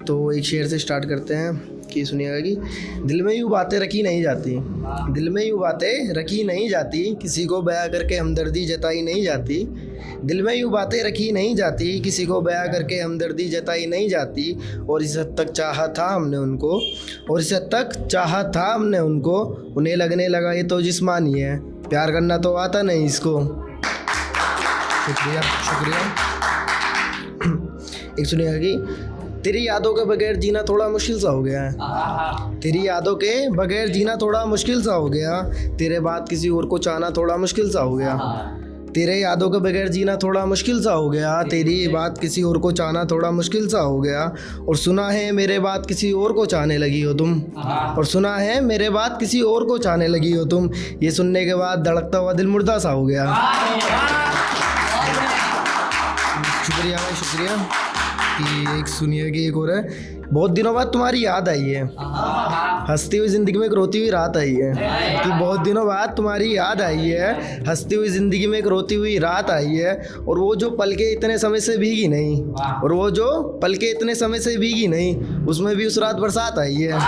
तो एक शेर से स्टार्ट करते हैं कि सुनिएगा कि दिल में यूँ बातें रखी नहीं जाती, दिल में यूँ बातें रखी नहीं जाती, किसी को बयां करके हमदर्दी जताई नहीं जाती। दिल में यूँ बातें रखी नहीं जाती, किसी को बयां करके हमदर्दी जताई नहीं जाती। और इस हद तक चाहा था हमने उनको, और इस हद तक चाहा था हमने उनको, उन्हें लगने लगा ये तो जिस्मानी है, प्यार करना तो आता नहीं इसको। शुक्रिया शुक्रिया। एक सुनिएगा कि तेरी यादों के बगैर जीना थोड़ा मुश्किल सा हो गया है, तेरी यादों के बगैर जीना थोड़ा मुश्किल सा हो गया, तेरे बाद किसी और को चाहना थोड़ा मुश्किल सा हो गया। तेरे यादों के बगैर जीना थोड़ा मुश्किल सा हो गया, तेरी बात किसी और को चाहना थोड़ा मुश्किल सा हो गया। और सुना है मेरे बाद किसी और को चाहने लगी हो तुम, और सुना है मेरे बाद किसी और को चाहने लगी हो तुम। ये सुनने के बाद धड़कता हुआ दिल मुर्दा सा हो गया। शुक्रिया भाई शुक्रिया। कि एक सुनिए कि एक और है, बहुत दिनों बाद तुम्हारी याद आई है, हंसती हुई ज़िंदगी में एक रोती हुई रात आई है। कि बहुत दिनों बाद तुम्हारी याद आई है, हंसती हुई ज़िंदगी में एक रोती हुई रात आई है। और वो जो पलके इतने समय से भीगी नहीं, और वो जो पलके इतने समय से भीगी नहीं, उसमें भी उस रात बरसात आई है।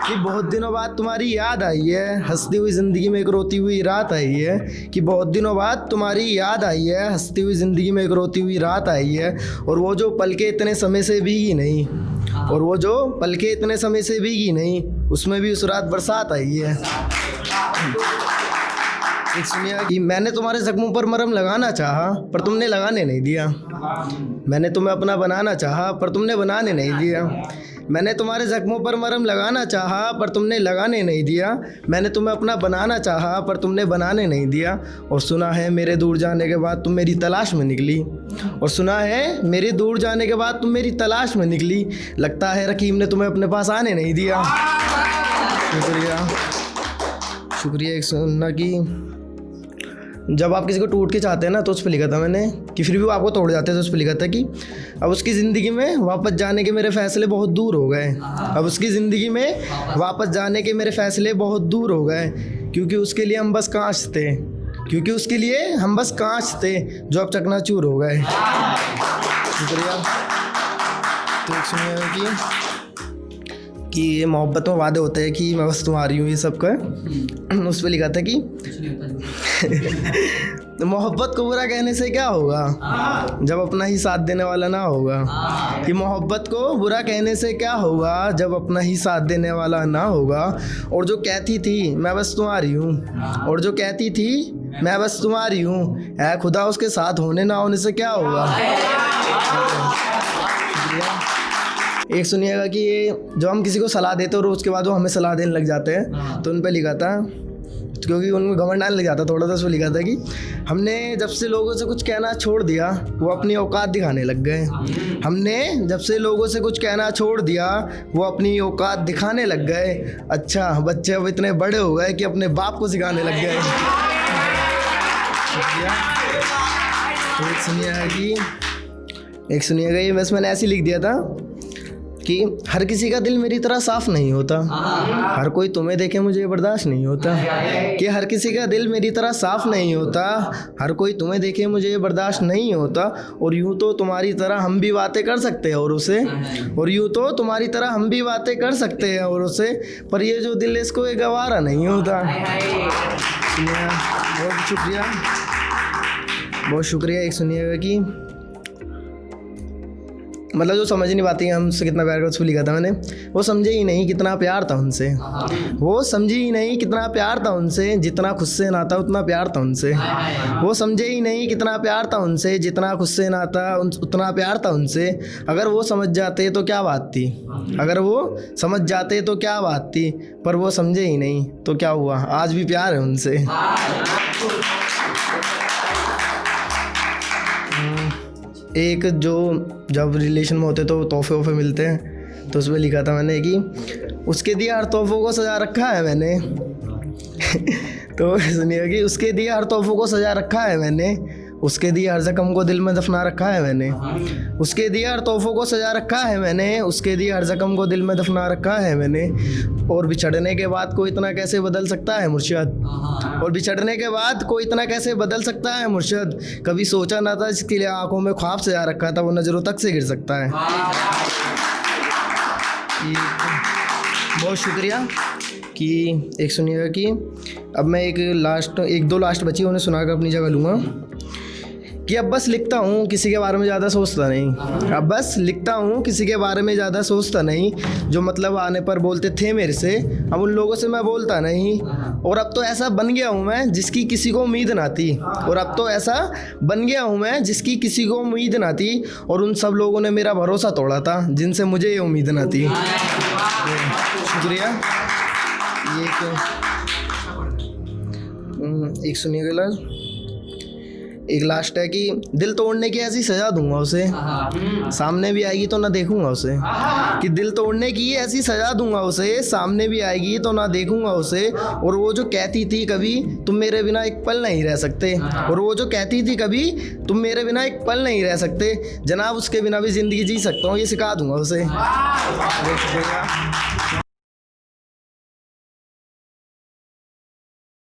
कि बहुत दिनों बाद तुम्हारी याद आई है, हंसती हुई ज़िंदगी में एक रोती हुई रात आई है। कि बहुत दिनों बाद तुम्हारी याद आई है, हंसती हुई ज़िंदगी में एक रोती हुई रात आई है। और वो जो पलके इतने समय से भीगी नहीं, और वो जो पलके इतने समय से भीगी नहीं, उसमें भी उस रात बरसात आई है। एक सुनिए कि मैंने तुम्हारे जख्मों पर मरहम लगाना चाहा, पर तुमने लगाने नहीं दिया। मैंने तुम्हें अपना बनाना चाहा, पर तुमने बनाने नहीं दिया। मैंने तुम्हारे जख्मों पर मरहम लगाना चाहा, पर तुमने लगाने नहीं दिया। मैंने तुम्हें अपना बनाना चाहा, पर तुमने बनाने नहीं दिया। और सुना है मेरे दूर जाने के बाद तुम मेरी तलाश में निकली, और सुना है मेरे दूर जाने के बाद तुम मेरी तलाश में निकली। लगता है रकीम ने तुम्हें अपने पास आने नहीं दिया। शुक्रिया शुक्रिया। एक सुनना कि जब आप किसी को टूट के चाहते हैं ना, तो उस पर लिखा था मैंने कि फिर भी वो आपको तोड़ जाते हैं, तो उस पर लिखा था कि अब उसकी ज़िंदगी में वापस जाने के मेरे फ़ैसले बहुत दूर हो गए। अब उसकी ज़िंदगी में वापस जाने के मेरे फ़ैसले बहुत दूर हो गए, क्योंकि उसके लिए हम बस कांच थे, क्योंकि उसके लिए हम बस कांच थे जो अब चकनाचूर हो गए। शुक्रिया। तो एक सुनिए कि ये मोहब्बत में वादे होते हैं कि मैं बस तुम्हारी हूँ, ये सब का उस पर लिखा था कि मोहब्बत को बुरा कहने से क्या होगा जब अपना ही साथ देने वाला ना होगा। कि मोहब्बत को बुरा कहने से क्या होगा जब अपना ही साथ देने वाला ना होगा। और जो कहती थी मैं बस तुम्हारी हूँ, और जो कहती थी मैं बस तुम्हारी हूँ, ऐ खुदा उसके साथ होने ना होने से क्या होगा। एक सुनिएगा कि ये जो हम किसी को सलाह देते हैं और उसके बाद वो हमें सलाह देने लग जाते हैं, तो उन पे लिखा था, क्योंकि उनमें घमंड आने लग जाता थोड़ा सा, उसमें लिखा था कि हमने जब से लोगों से कुछ कहना छोड़ दिया वो अपनी औकात दिखाने लग गए। हमने जब से लोगों से कुछ कहना छोड़ दिया वो अपनी औकात दिखाने लग गए। अच्छा बच्चे अब इतने बड़े हो गए कि अपने बाप को सिखाने लग गए। एक सुनिएगा ये बस मैंने ऐसे लिख दिया था कि हर किसी का दिल मेरी तरह साफ नहीं होता, हर कोई तुम्हें देखे मुझे बर्दाश्त नहीं होता। कि हर किसी का दिल मेरी तरह साफ नहीं होता, हर कोई तुम्हें देखे मुझे बर्दाश्त नहीं होता। और यूँ तो तुम्हारी तरह हम भी बातें कर सकते हैं औरों से, और यूँ तो तुम्हारी तरह हम भी बातें कर सकते हैं औरों से, पर ये जो दिल इसको ये गवारा नहीं होता। बहुत शुक्रिया बहुत शुक्रिया। एक सुनिएगा कि मतलब जो समझ नहीं पाती हमसे कितना प्यार करता, उसको लिखा था मैंने, वो समझे ही नहीं कितना प्यार था उनसे, वो समझे ही नहीं कितना प्यार था उनसे, जितना खुद से ना था उतना प्यार था उनसे। वो समझे ही नहीं कितना प्यार था उनसे, जितना खुद से ना था उतना प्यार था उनसे। अगर वो समझ जाते तो क्या बात थी, अगर वो समझ जाते तो क्या बात थी, पर वो समझे ही नहीं तो क्या हुआ, आज भी प्यार है उनसे। एक जो जब रिलेशन में होते तो तोहफे वोफे मिलते हैं, तो उसमें लिखा था मैंने कि उसके दिए हर तोहफों को सजा रखा है मैंने। तो सुनिए कि उसके दिए हर तोहफों को सजा रखा है मैंने, उसके दिए हर जख्म को दिल में दफना रखा है मैंने, उसके दिए हर तोहफों को सजा रखा है मैंने, उसके दिए हर जख्म को दिल में दफना रखा है मैंने। और बिछड़ने के बाद कोई इतना कैसे बदल सकता है मुर्शद, और बिछड़ने के बाद कोई इतना कैसे बदल सकता है मुर्शद। कभी सोचा ना था जिसके लिए आंखों में ख्वाब सजा रखा था वो नज़रों तक से गिर सकता है। बहुत शुक्रिया कि एक सुनिएगा कि अब मैं एक दो लास्ट बची उन्हें सुना कर अपनी जगह लूँगा कि अब बस लिखता हूँ किसी के बारे में ज़्यादा सोचता नहीं, अब बस लिखता हूँ किसी के बारे में ज़्यादा सोचता नहीं। जो मतलब आने पर बोलते थे मेरे से, अब उन लोगों से मैं बोलता नहीं। और अब तो ऐसा बन गया हूँ मैं जिसकी किसी को उम्मीद ना थी, और अब तो ऐसा बन गया हूँ मैं जिसकी किसी को उम्मीद ना थी। और उन सब लोगों ने मेरा भरोसा तोड़ा था जिनसे मुझे ये उम्मीद ना थी। शुक्रिया। एक सुनिएगा, एक लास्ट है कि दिल तोड़ने की ऐसी सज़ा दूंगा उसे, सामने भी आएगी तो ना देखूंगा उसे। कि दिल तोड़ने की ऐसी सज़ा दूंगा उसे, सामने भी आएगी तो ना देखूंगा उसे। और वो जो कहती थी कभी तुम मेरे बिना एक पल नहीं रह सकते, और वो जो कहती थी कभी तुम मेरे बिना एक पल नहीं रह सकते, जनाब उसके बिना भी ज़िंदगी जी सकता हूँ, ये सिखा दूंगा उसे।